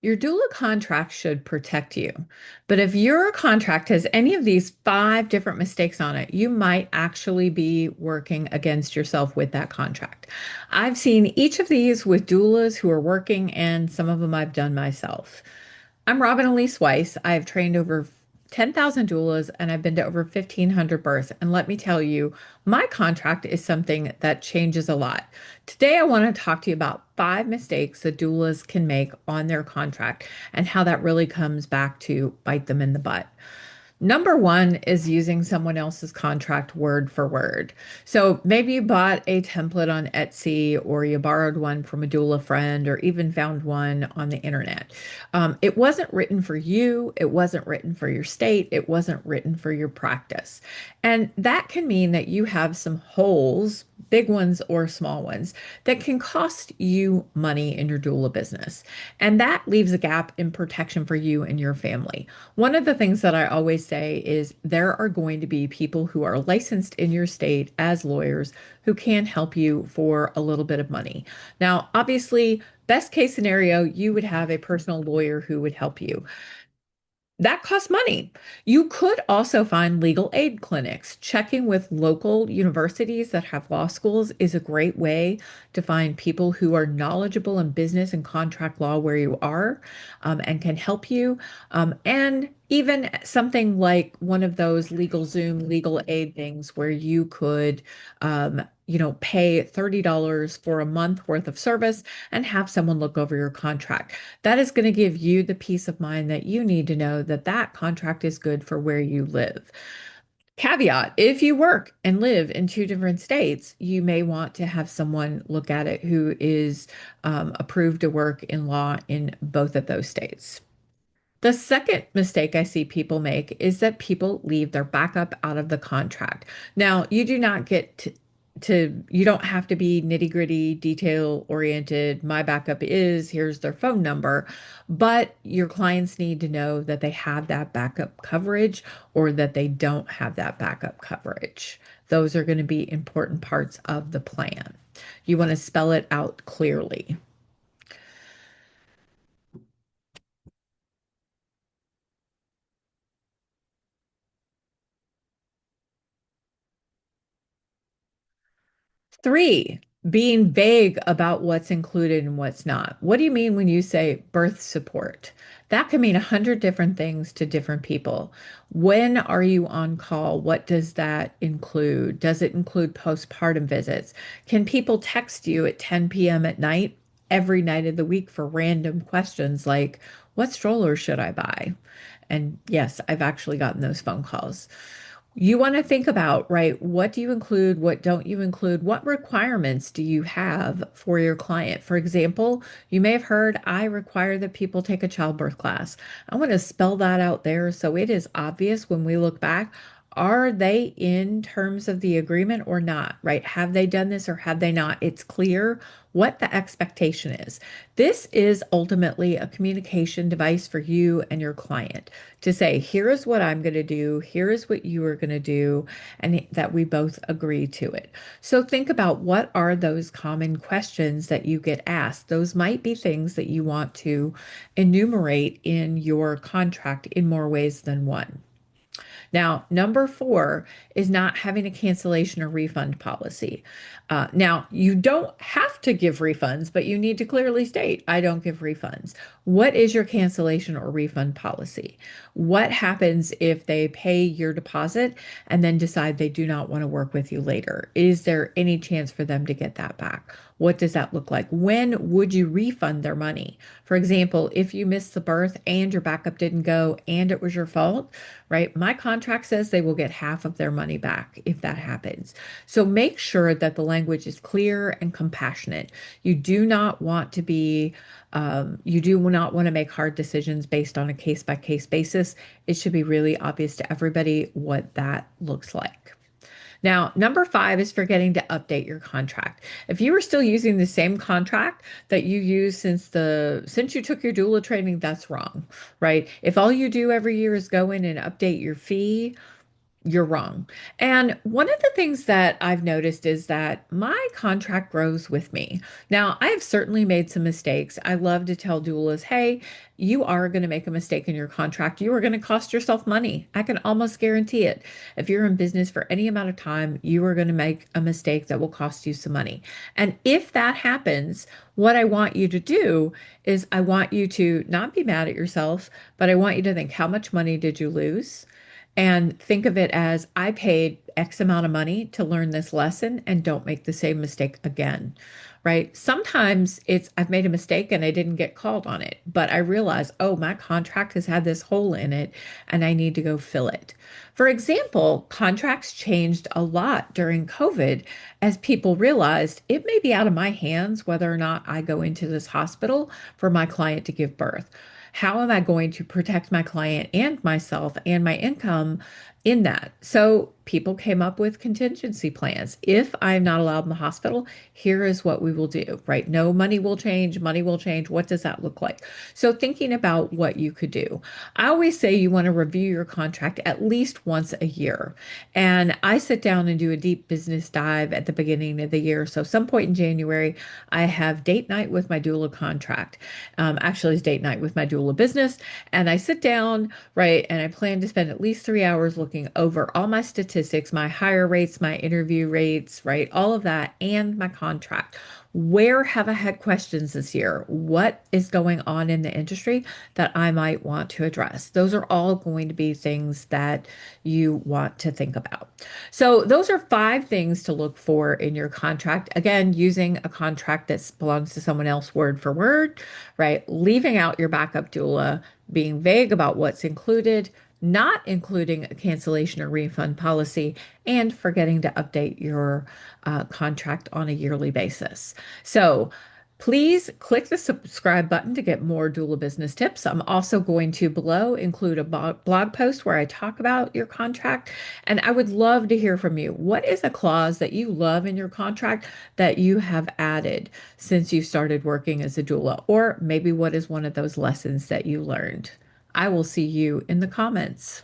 Your doula contract should protect you. But if your contract has any of these five different mistakes on it, you might actually be working against yourself with that contract. I've seen each of these with doulas who are working, and some of them I've done myself. I'm Robin Elise Weiss. I have trained over 10,000 doulas and I've been to over 1,500 births. And let me tell you, my contract is something that changes a lot. Today, I want to talk to you about five mistakes that doulas can make on their contract and how that really comes back to bite them in the butt. Number one is using someone else's contract word for word. So maybe you bought a template on Etsy or you borrowed one from a doula friend or even found one on the internet. It wasn't written for you, it wasn't written for your state, it wasn't written for your practice. And that can mean that you have some holes, big ones or small ones, that can cost you money in your doula business. And that leaves a gap in protection for you and your family. One of the things that I always say is there are going to be people who are licensed in your state as lawyers who can help you for a little bit of money. Now, obviously, best case scenario, you would have a personal lawyer who would help you. That costs money. You could also find legal aid clinics. Checking with local universities that have law schools is a great way to find people who are knowledgeable in business and contract law where you are, and can help you. And even something like one of those legal Zoom legal aid things where you could, pay $30 for a month worth of service and have someone look over your contract. That is going to give you the peace of mind that you need to know that that contract is good for where you live. Caveat, if you work and live in two different states, you may want to have someone look at it who is approved to work in law in both of those states. The second mistake I see people make is that people leave their backup out of the contract. Now, you do not get you don't have to be nitty-gritty, detail oriented. My backup is, here's their phone number, but your clients need to know that they have that backup coverage or that they don't have that backup coverage. Those are going to be important parts of the plan. You want to spell it out clearly. Three, being vague about what's included and what's not. What do you mean when you say birth support? That can mean 100 different things to different people. When are you on call? What does that include? Does it include postpartum visits? Can people text you at 10 p.m. at night every night of the week for random questions like, what stroller should I buy? And yes, I've actually gotten those phone calls. You want to think about, right, what do you include? What don't you include? What requirements do you have for your client? For example, you may have heard I require that people take a childbirth class. I want to spell that out there so it is obvious when we look back. Are they in terms of the agreement or not, right? Have they done this or have they not? It's clear what the expectation is. This is ultimately a communication device for you and your client to say, here is what I'm going to do, here is what you are going to do, and that we both agree to it. So think about what are those common questions that you get asked. Those might be things that you want to enumerate in your contract in more ways than one. Now, number four is not having a cancellation or refund policy. Now, you don't have to give refunds, but you need to clearly state, I don't give refunds. What is your cancellation or refund policy? What happens if they pay your deposit and then decide they do not want to work with you later? Is there any chance for them to get that back? What does that look like? When would you refund their money? For example, if you missed the birth and your backup didn't go and it was your fault, right? My contract says they will get half of their money back if that happens. So make sure that the language is clear and compassionate. You do not want to be, you do not want to make hard decisions based on a case by case basis. It should be really obvious to everybody what that looks like. Now, number five is forgetting to update your contract. If you are still using the same contract that you used since you took your doula training, that's wrong, right? If all you do every year is go in and update your fee, you're wrong. And one of the things that I've noticed is that my contract grows with me. Now, I have certainly made some mistakes. I love to tell doulas, hey, you are going to make a mistake in your contract. You are going to cost yourself money. I can almost guarantee it. If you're in business for any amount of time, you are going to make a mistake that will cost you some money. And if that happens, what I want you to do is I want you to not be mad at yourself, but I want you to think, how much money did you lose? And think of it as I paid X amount of money to learn this lesson and don't make the same mistake again, right? Sometimes it's I've made a mistake and I didn't get called on it, but I realize, oh, my contract has had this hole in it and I need to go fill it. For example, contracts changed a lot during COVID as people realized it may be out of my hands whether or not I go into this hospital for my client to give birth. How am I going to protect my client and myself and my income in that? So people came up with contingency plans. If I'm not allowed in the hospital, here is what we will do, right? No, money will change, money will change. What does that look like? So thinking about what you could do. I always say you want to review your contract at least once a year. And I sit down and do a deep business dive at the beginning of the year. So some point in January, I have date night with my doula contract. Actually, it's date night with my doula business. And I sit down, right, and I plan to spend at least 3 hours looking over all my statistics, my hire rates, my interview rates, right, all of that, and my contract. Where have I had questions this year? What is going on in the industry that I might want to address? Those are all going to be things that you want to think about. So, those are 5 things to look for in your contract. Again, using a contract that belongs to someone else word for word, right? Leaving out your backup doula, being vague about what's included, not including a cancellation or refund policy, and forgetting to update your contract on a yearly basis. So, please click the subscribe button to get more doula business tips. I'm also going to below include a blog post where I talk about your contract. And I would love to hear from you. What is a clause that you love in your contract that you have added since you started working as a doula? Or maybe what is one of those lessons that you learned? I will see you in the comments.